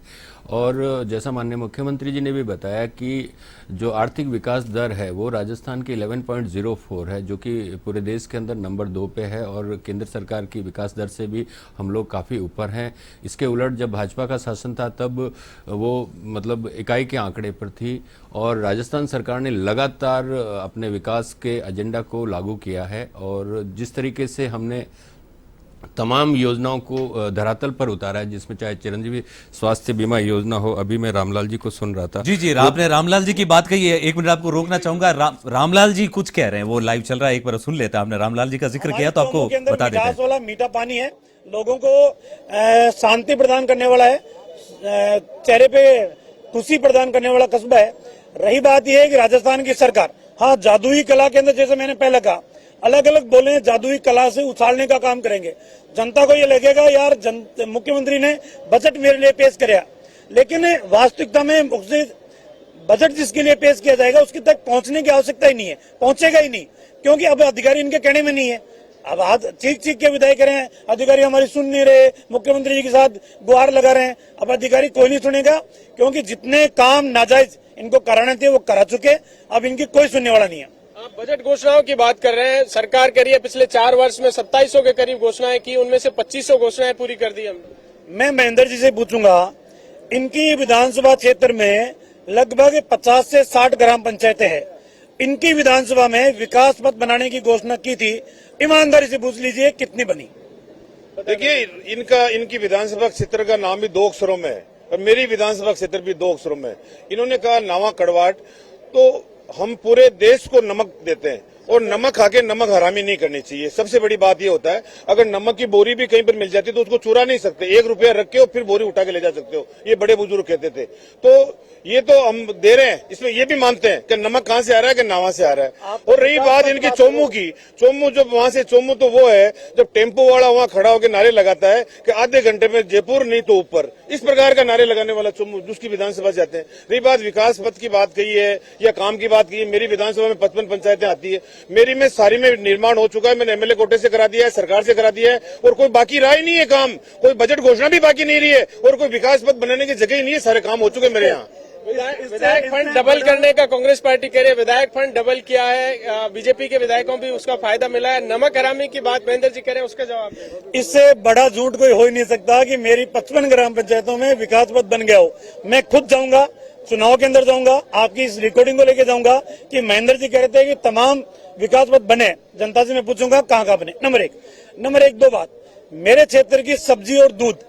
Speaker 11: और जैसा माननीय मुख्यमंत्री जी ने भी बताया कि जो आर्थिक विकास दर है वो राजस्थान की 11.04 है, जो कि पूरे देश के अंदर नंबर 2 पे है, और केंद्र सरकार की विकास दर से भी हम लोग काफ़ी ऊपर हैं। इसके उलट जब भाजपा का शासन था तब वो मतलब इकाई के आंकड़े पर थी, और राजस्थान सरकार ने लगातार अपने विकास के एजेंडा को लागू किया है। और जिस तरीके से हमने तमाम योजनाओं को धरातल पर उतारा है, जिसमें चाहे चिरंजीवी स्वास्थ्य बीमा योजना हो, अभी मैं रामलाल जी को सुन रहा था।
Speaker 1: जी, आपने रामलाल जी की बात कही है, एक मिनट आपको रोकना चाहूंगा। रामलाल जी कुछ कह रहे हैं, वो लाइव चल रहा है, एक बार सुन लेता है। आपने रामलाल जी का जिक्र किया तो आपको बता देते हैं।
Speaker 10: विकास वाला मीठा पानी है, लोगों को शांति प्रदान करने वाला है, चेहरे पे खुशी प्रदान करने वाला कस्बा है। रही बात यह है कि राजस्थान की सरकार, हाँ, जादुई कला के अंदर, जैसे मैंने पहले कहा, अलग अलग बोले, जादुई कला से उछालने का काम करेंगे। जनता को ये लगेगा यार मुख्यमंत्री ने बजट मेरे लिए पेश किया, लेकिन वास्तविकता में बजट जिसके लिए पेश किया जाएगा उसके तक पहुंचने की आवश्यकता ही नहीं है, पहुंचेगा ही नहीं, क्योंकि अब अधिकारी इनके कहने में नहीं है। अब चीख चीख के विदाई कर रहे हैं, अधिकारी हमारी सुन नहीं रहे, मुख्यमंत्री जी के साथ गुहार लगा रहे हैं। अब अधिकारी कोई नहीं सुनेगा, क्योंकि जितने काम नाजायज इनको कराने थे वो करा चुके, अब इनकी कोई सुनने वाला नहीं है।
Speaker 9: आप बजट घोषणाओं की बात कर रहे हैं, सरकार कह रही है पिछले 4 वर्ष में 2700 के करीब घोषणाएं की, उनमें से 2500 घोषणाएं पूरी कर दी हमने।
Speaker 10: मैं महेंद्र जी से पूछूंगा, इनकी विधानसभा क्षेत्र में लगभग 50 से 60 ग्राम पंचायतें हैं, इनकी विधानसभा में विकास पथ बनाने की घोषणा की थी, ईमानदारी से पूछ लीजिए कितनी बनी?
Speaker 6: देखिए, इनकी विधानसभा क्षेत्र का नाम भी 2 अक्षरों में है और मेरी विधानसभा क्षेत्र भी 2 अक्षरों में है। इन्होंने कहा नावा कड़वाट, तो हम पूरे देश को नमक देते हैं और नमक खाके नमक हरामी नहीं करनी चाहिए। सबसे बड़ी बात ये होता है, अगर नमक की बोरी भी कहीं पर मिल जाती है तो उसको चुरा नहीं सकते, 1 रुपया रख के और फिर बोरी उठा के ले जा सकते हो, ये बड़े बुजुर्ग कहते थे। तो ये तो हम दे रहे हैं, इसमें ये भी मानते हैं कि नमक कहां से आ रहा है, कि नावा से आ रहा है। और रही बात इनकी चोमू की, चोमू जब वहां से चोमू तो वो है जब टेम्पो वाला वहां खड़ा होकर नारे लगाता है कि आधे घंटे में जयपुर नहीं तो ऊपर, इस प्रकार का नारे लगाने वाला चोमू उसकी विधानसभा से आते हैं। रही बात विकास पथ की बात कही है या काम की बात की है, मेरी विधानसभा में 55 पंचायतें आती है, मेरी में सारी में निर्माण हो चुका है, मैंने एमएलए कोटे से करा दिया है, सरकार से करा दिया है, और कोई बाकी रहा ही नहीं है काम, कोई बजट घोषणा भी बाकी नहीं रही है और कोई विकास पथ बनाने की जगह ही नहीं है, सारे काम हो चुके मेरे यहाँ।
Speaker 9: विधायक फंड डबल करने का कांग्रेस पार्टी कह रही है। विधायक फंड डबल किया है, बीजेपी के विधायकों भी उसका फायदा मिला है। नमक हरामी की बात महेंद्र जी कह रहे हैं, उसका जवाब दें।
Speaker 10: इससे बड़ा झूठ कोई हो ही नहीं सकता कि मेरी 55 ग्राम पंचायतों में विकास पथ बन गया हो। मैं खुद जाऊंगा, चुनाव के अंदर जाऊंगा, आपकी इस रिकॉर्डिंग को लेके जाऊंगा कि महेंद्र जी कह रहे थे कि तमाम विकास पथ बने। जनता से मैं पूछूंगा कहाँ कहाँ बने। नंबर एक दो बात, मेरे क्षेत्र की सब्जी और दूध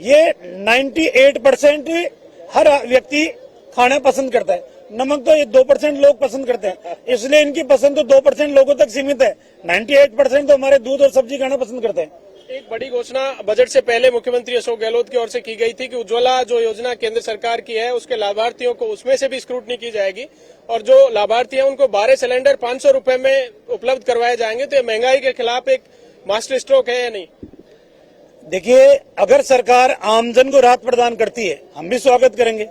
Speaker 10: ये 98% हर व्यक्ति खाना पसंद करता है। नमक तो ये 2% लोग पसंद करते हैं, इसलिए इनकी पसंद तो 2% लोगों तक सीमित है। 98% तो हमारे दूध और सब्जी खाना पसंद करते हैं।
Speaker 9: एक बड़ी घोषणा बजट से पहले मुख्यमंत्री अशोक गहलोत की ओर से की गई थी कि उज्ज्वला जो योजना केंद्र सरकार की है उसके लाभार्थियों को उसमें से भी स्क्रूटनी की जाएगी और जो लाभार्थी हैं उनको 12 सिलेंडर 500 रुपए में उपलब्ध करवाए जाएंगे। तो ये महंगाई के खिलाफ एक मास्टर स्ट्रोक है या नहीं?
Speaker 10: देखिए, अगर सरकार आमजन को राहत प्रदान करती है हम भी स्वागत करेंगे,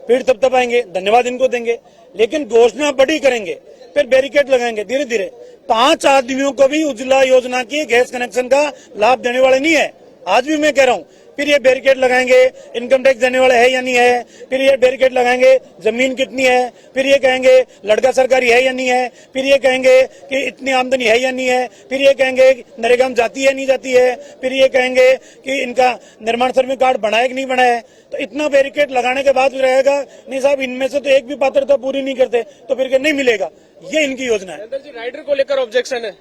Speaker 10: पीठ थपथपाएंगे, धन्यवाद इनको देंगे, लेकिन घोषणा बड़ी करेंगे फिर बैरिकेड लगाएंगे धीरे धीरे। 5 आदमियों को भी उज्ज्वला योजना की गैस कनेक्शन का लाभ देने वाले नहीं है। आज भी मैं कह रहा हूं, फिर ये बैरिकेड लगाएंगे इनकम टैक्स देने वाले है या नहीं है, फिर ये बैरिकेड लगाएंगे जमीन कितनी है, फिर ये कहेंगे लड़का सरकारी है या नहीं है, फिर ये कहेंगे कि इतनी आमदनी है या नहीं है, फिर ये कहेंगे नरेगा में जाती है नहीं जाती है, फिर ये कहेंगे कि इनका निर्माण श्रमिक कार्ड बनाए कि नहीं बनाए। तो इतना बैरिकेड लगाने के बाद भी रहेगा नहीं साहब इनमें से तो एक भी पात्रता पूरी नहीं करते तो फिर नहीं मिलेगा। ये इनकी योजना है।
Speaker 9: जी, राइडर को लेकर ऑब्जेक्शन है।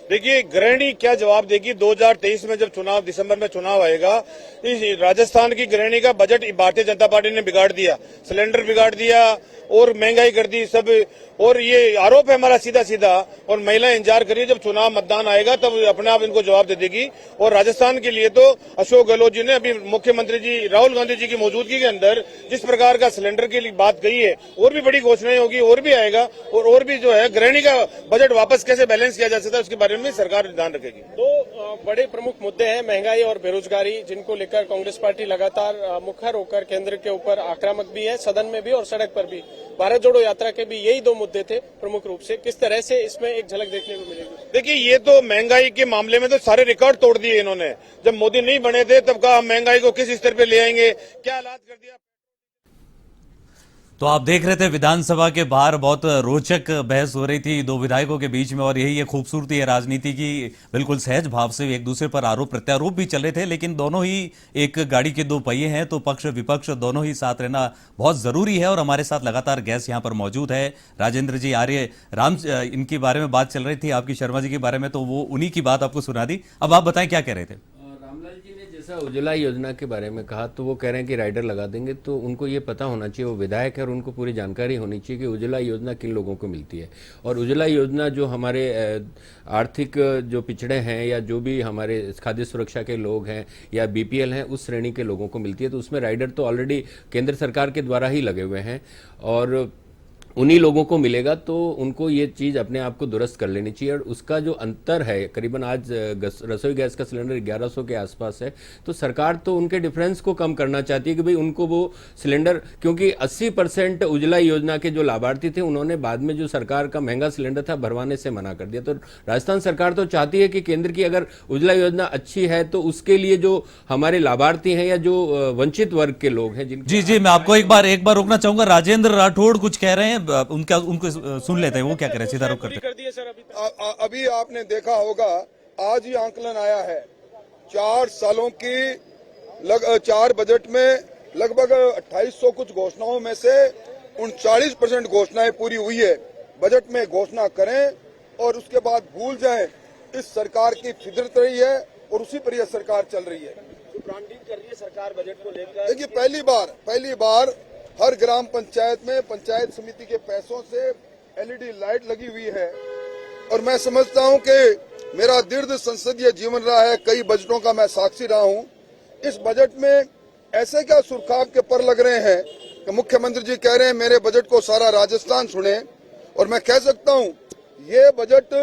Speaker 6: देखिए, गृहिणी क्या जवाब देगी? 2023 में जब चुनाव दिसंबर में चुनाव आएगा, इस राजस्थान की गृहिणी का बजट भारतीय जनता पार्टी ने बिगाड़ दिया, सिलेंडर बिगाड़ दिया और महंगाई कर दी सब। और ये आरोप है हमारा सीधा सीधा। और महिलाएं इंतजार करिए, जब चुनाव मतदान आएगा तब अपने आप इनको जवाब दे देगी। और राजस्थान के लिए तो अशोक गहलोत जी ने अभी मुख्यमंत्री जी राहुल गांधी जी की मौजूदगी के अंदर जिस प्रकार का सिलेंडर की बात कही है, और भी बड़ी घोषणाएं होगी, और भी आएगा और भी जो है गृहिणी का बजट वापस कैसे बैलेंस किया जा सकता है उसके बारे में सरकार ध्यान रखेगी।
Speaker 9: दो बड़े प्रमुख मुद्दे हैं, महंगाई और बेरोजगारी, जिनको लेकर कांग्रेस पार्टी लगातार मुखर होकर केंद्र के ऊपर आक्रामक भी है, सदन में भी और सड़क पर भी। भारत जोड़ो यात्रा के भी यही दो मुद्दे थे प्रमुख रूप से। किस तरह से इसमें एक झलक देखने को मिलेगी?
Speaker 6: देखिए, ये तो महंगाई के मामले में तो सारे रिकॉर्ड तोड़ दिए इन्होंने। जब मोदी नहीं बने थे तब कहा हम महंगाई को किस स्तर पे ले आएंगे, क्या हालात कर दिया।
Speaker 1: तो आप देख रहे थे विधानसभा के बाहर बहुत रोचक बहस हो रही थी दो विधायकों के बीच में, और यही ये खूबसूरती है राजनीति की। बिल्कुल सहज भाव से एक दूसरे पर आरोप प्रत्यारोप भी चल रहे थे, लेकिन दोनों ही एक गाड़ी के दो पहिए हैं, तो पक्ष विपक्ष दोनों ही साथ रहना बहुत जरूरी है। और हमारे साथ लगातार गेस्ट यहाँ पर मौजूद है। राजेंद्र जी आर्य राम, इनके बारे में बात चल रही थी, आपकी शर्मा जी के बारे में, तो वो उन्हीं की बात आपको सुना दी। अब आप बताएं क्या कह रहे थे?
Speaker 11: जैसा उज्ज्वला योजना के बारे में कहा, तो वो कह रहे हैं कि राइडर लगा देंगे, तो उनको ये पता होना चाहिए, वो विधायक है और उनको पूरी जानकारी होनी चाहिए कि उज्ज्वला योजना किन लोगों को मिलती है। और उज्ज्वला योजना जो हमारे आर्थिक जो पिछड़े हैं या जो भी हमारे खाद्य सुरक्षा के लोग हैं या बीपीएल हैं, उस श्रेणी के लोगों को मिलती है। तो उसमें राइडर तो ऑलरेडी केंद्र सरकार के द्वारा ही लगे हुए हैं और उन्हीं लोगों को मिलेगा, तो उनको ये चीज़ अपने आप को दुरुस्त कर लेनी चाहिए। और उसका जो अंतर है, करीबन आज रसोई गैस का सिलेंडर 1100 के आसपास है, तो सरकार तो उनके डिफरेंस को कम करना चाहती है कि भाई उनको वो सिलेंडर, क्योंकि 80% उज्ज्वला योजना के जो लाभार्थी थे उन्होंने बाद में जो सरकार का महंगा सिलेंडर था भरवाने से मना कर दिया। तो राजस्थान सरकार तो चाहती है कि केंद्र की अगर उज्ज्वला योजना अच्छी है तो उसके लिए जो हमारे लाभार्थी हैं या जो वंचित वर्ग के लोग हैं
Speaker 1: जी, मैं आपको एक बार रोकना चाहूंगा। राजेंद्र राठौड़ कुछ कह रहे हैं, उनको सुन लेते हैं, वो क्या कह रहे हैं, सीधा रुक करते।
Speaker 12: अभी आपने देखा होगा, आज ही आंकलन आया है, 4 सालों की 4 बजट में लगभग 2800 कुछ घोषणाओं में से 39% घोषणाएं पूरी हुई है। बजट में घोषणा करें और उसके बाद भूल जाएं, इस सरकार की फितरत रही है और उसी पर यह सरकार चल रही है।
Speaker 6: ब्रांडिंग कर रही है सरकार बजट को लेकर।
Speaker 12: देखिए, पहली बार हर ग्राम पंचायत में पंचायत समिति के पैसों से एलईडी लाइट लगी हुई है। और मैं समझता हूं कि मेरा दीर्घ संसदीय जीवन रहा है, कई बजटों का मैं साक्षी रहा हूं। इस बजट में ऐसे क्या सुरखाब के पर लग रहे हैं कि मुख्यमंत्री जी कह रहे हैं मेरे बजट को सारा राजस्थान सुने। और मैं कह सकता हूं ये बजट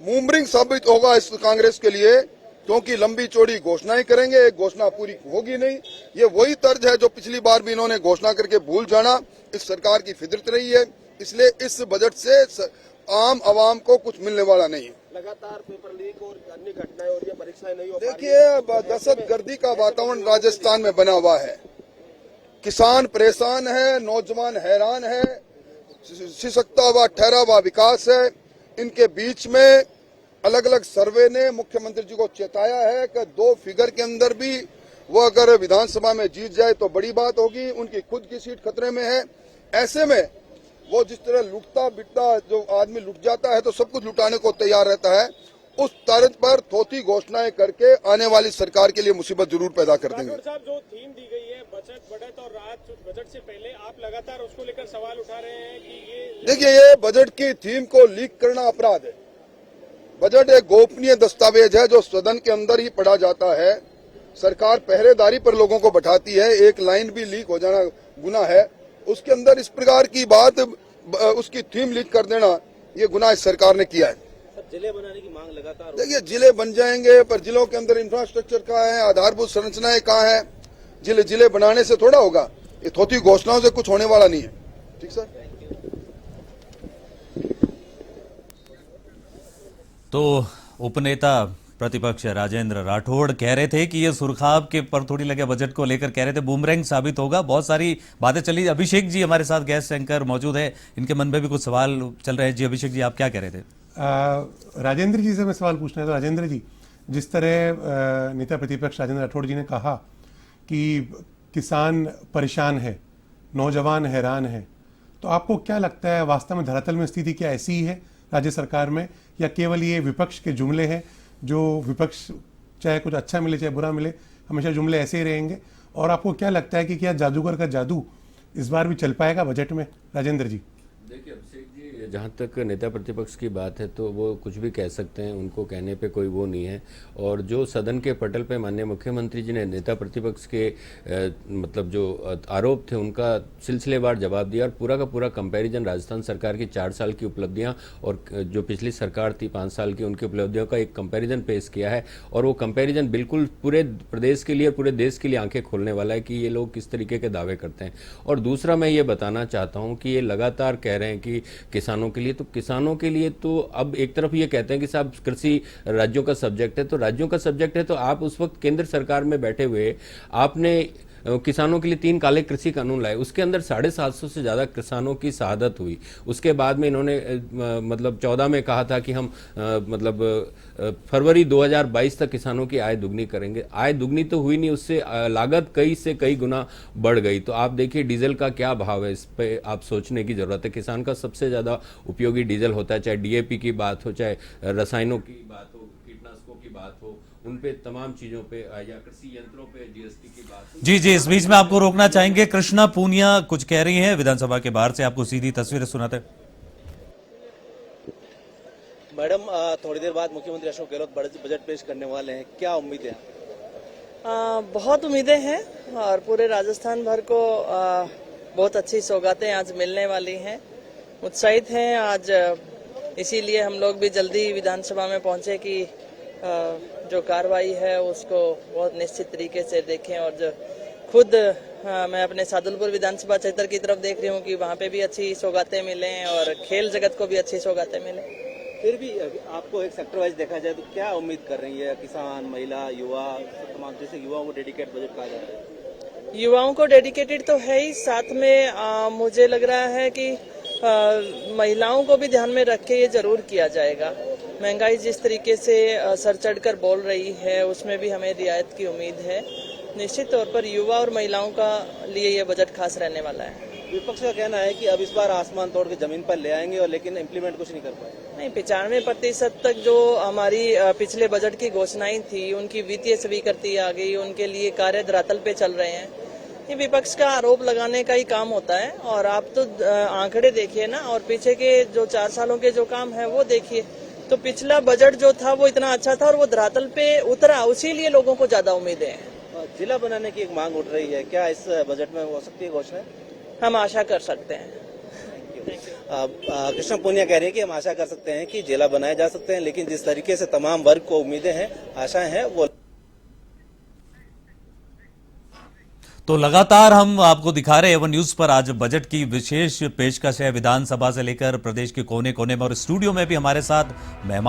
Speaker 12: मूमरिंग साबित होगा इस कांग्रेस के लिए, क्योंकि लंबी चौड़ी घोषणाएं करेंगे, एक घोषणा पूरी होगी नहीं। ये वही तर्ज है जो पिछली बार भी इन्होंने घोषणा करके भूल जाना इस सरकार की फितरत रही है। इसलिए इस बजट से आम आवाम को कुछ मिलने वाला नहीं है।
Speaker 6: लगातार पेपर लीक और अन्य घटनाएं और ये परीक्षाएं नहीं हो।
Speaker 12: देखिए, दहशत गर्दी का वातावरण राजस्थान में बना हुआ है। किसान परेशान है, नौजवान हैरान है, सिसकता हुआ ठहरा हुआ विकास है। इनके बीच में अलग अलग सर्वे ने मुख्यमंत्री जी को चेताया है कि 2 फिगर के अंदर भी वो अगर विधानसभा में जीत जाए तो बड़ी बात होगी, उनकी खुद की सीट खतरे में है। ऐसे में वो जिस तरह लुटता बिटता जो आदमी लुट जाता है तो सब कुछ लुटाने को तैयार रहता है, उस तर्ज पर थोथी घोषणाएं करके आने वाली सरकार के लिए मुसीबत जरूर पैदा कर देंगे।
Speaker 9: राठौड़ साहब, जो थीम दी गई है बजट बढ़त और राहत, बजट से पहले आप लगातार उसको लेकर सवाल उठा रहे हैं कि ये
Speaker 12: देखिए, ये बजट की थीम को लीक करना अपराध है। बजट एक गोपनीय दस्तावेज है जो सदन के अंदर ही पढ़ा जाता है। सरकार पहरेदारी पर लोगों को बैठाती है, एक लाइन भी लीक हो जाना गुनाह है। उसके अंदर इस प्रकार की बात, उसकी थीम लीक कर देना, ये गुनाह इस सरकार ने किया है।
Speaker 13: जिले बनाने की मांग लगातार
Speaker 12: देखिए, जिले बन जाएंगे पर जिलों के अंदर इंफ्रास्ट्रक्चर कहाँ है, आधारभूत संरचनाएं कहाँ है? जिले बनाने से थोड़ा होगा, ये थोथी घोषणाओं से कुछ होने वाला नहीं है। ठीक सर।
Speaker 1: तो उपनेता प्रतिपक्ष राजेंद्र राठौड़ कह रहे थे कि ये सुरखाब के पर थोड़ी लगे बजट को लेकर कह रहे थे बूमरैंग साबित होगा। बहुत सारी बातें चली। अभिषेक जी हमारे साथ गेस्ट एंकर मौजूद है, इनके मन में भी कुछ सवाल चल रहे हैं। जी अभिषेक जी, आप क्या कह रहे थे?
Speaker 2: राजेंद्र जी से मैं सवाल पूछना है। तो राजेंद्र जी, जिस तरह नेता प्रतिपक्ष राजेंद्र राठौड़ जी ने कहा कि किसान परेशान है, नौजवान हैरान है, तो आपको क्या लगता है वास्तव में धरातल में स्थिति क्या ऐसी ही है राज्य सरकार में, या केवल ये विपक्ष के जुमले हैं? जो विपक्ष चाहे कुछ अच्छा मिले चाहे बुरा मिले, हमेशा जुमले ऐसे ही रहेंगे। और आपको क्या लगता है कि क्या जादूगर का जादू इस बार भी चल पाएगा बजट में? राजेंद्र जी।
Speaker 11: देखिए अभिषेक जी, जहाँ तक नेता प्रतिपक्ष की बात है तो वो कुछ भी कह सकते हैं, उनको कहने पे कोई वो नहीं है। और जो सदन के पटल पे माननीय मुख्यमंत्री जी ने नेता प्रतिपक्ष के मतलब जो आरोप थे उनका सिलसिलेवार जवाब दिया और पूरा का पूरा कंपैरिजन राजस्थान सरकार की 4 साल की उपलब्धियां और जो पिछली सरकार थी 5 साल की उनकी उपलब्धियों का एक कंपैरिजन पेश किया है। और वो कंपैरिजन बिल्कुल पूरे प्रदेश के लिए, पूरे देश के लिए आंखें खोलने वाला है कि ये लोग किस तरीके के दावे करते हैं। और दूसरा मैं ये बताना चाहता हूँ कि ये लगातार कह रहे हैं कि किसानों के लिए, तो किसानों के लिए तो अब एक तरफ ये कहते हैं कि साहब कृषि राज्यों का सब्जेक्ट है, तो राज्यों का सब्जेक्ट है तो आप उस वक्त केंद्र सरकार में बैठे हुए आपने किसानों के लिए 3 काले कृषि कानून लाए, उसके अंदर 750 से ज़्यादा किसानों की शहादत हुई। उसके बाद में इन्होंने मतलब 14 में कहा था कि हम मतलब फरवरी 2022 तक किसानों की आय दुगनी करेंगे। आय दुगनी तो हुई नहीं, उससे लागत कई से कई गुना बढ़ गई। तो आप देखिए डीजल का क्या भाव है, इस पे आप सोचने की जरूरत है। किसान का सबसे ज़्यादा उपयोगी डीजल होता है, चाहे डीएपी की बात हो, चाहे रसायनों की बात हो, कीटनाशकों की बात हो, उन पे तमाम चीजों पे या कृषि यंत्रों पे जीएसटी की बात।
Speaker 1: जी जी, इस बीच में आपको रोकना चाहेंगे। कृष्णा पूनिया कुछ कह रही हैं विधानसभा के बाहर से, आपको सीधी तस्वीरें सुनाते हैं।
Speaker 13: मैडम, थोड़ी देर बाद मुख्यमंत्री अशोक गहलोत बजट पेश करने वाले हैं, क्या उम्मीदें हैं?
Speaker 14: बहुत उम्मीदें हैं और पूरे राजस्थान भर को बहुत अच्छी सौगातें आज मिलने वाली हैं। उत्साहित हैं आज, इसीलिए हम लोग भी जल्दी विधानसभा में पहुंचे कि जो कार्रवाई है उसको बहुत निश्चित तरीके से देखें। और जो खुद मैं अपने सादुलपुर विधानसभा क्षेत्र की तरफ देख रही हूँ कि वहाँ पे भी अच्छी सौगातें मिलें और खेल जगत को भी अच्छी सौगातें मिलें।
Speaker 13: फिर भी आपको एक सेक्टर वाइज देखा जाए तो क्या उम्मीद कर रही है? किसान, महिला, युवा, तमाम, जैसे युवाओं को डेडिकेट बजट कहा जा रहा है।
Speaker 14: युवाओं को डेडिकेटेड तो है ही, साथ में मुझे लग रहा है कि महिलाओं को भी ध्यान में रख के ये जरूर किया जाएगा। महंगाई जिस तरीके से सर चढ़कर बोल रही है उसमें भी हमें रियायत की उम्मीद है। निश्चित तौर पर युवा और महिलाओं का लिए ये बजट खास रहने वाला है।
Speaker 13: विपक्ष का कहना है कि अब इस बार आसमान तोड़ के जमीन पर ले आएंगे और लेकिन इम्प्लीमेंट कुछ नहीं कर पाए।
Speaker 14: नहीं, 95% तक जो हमारी पिछले बजट की घोषणाएं थी उनकी वित्तीय स्वीकृति आ गई, उनके लिए कार्य धरातल पे चल रहे हैं। ये विपक्ष का आरोप लगाने का ही काम होता है। और आप तो आंकड़े देखिए ना, और पीछे के जो 4 सालों के जो काम है वो देखिए। तो पिछला बजट जो था वो इतना अच्छा था और वो धरातल पे उतरा, उसी लिए लोगों को ज्यादा उम्मीदें हैं।
Speaker 13: जिला बनाने की एक मांग उठ रही है, क्या इस बजट में हो सकती है घोषणा?
Speaker 14: हम आशा कर सकते हैं।
Speaker 13: कृष्णा पूनिया कह रही है कि हम आशा कर सकते हैं कि जिला बनाए जा सकते हैं, लेकिन जिस तरीके से तमाम वर्ग को उम्मीदें हैं, आशाएं हैं, वो
Speaker 1: तो लगातार हम आपको दिखा रहे हैं एवन न्यूज पर आज बजट की विशेष पेशकश है, विधानसभा से लेकर प्रदेश के कोने कोने में। और स्टूडियो में भी हमारे साथ मेहमान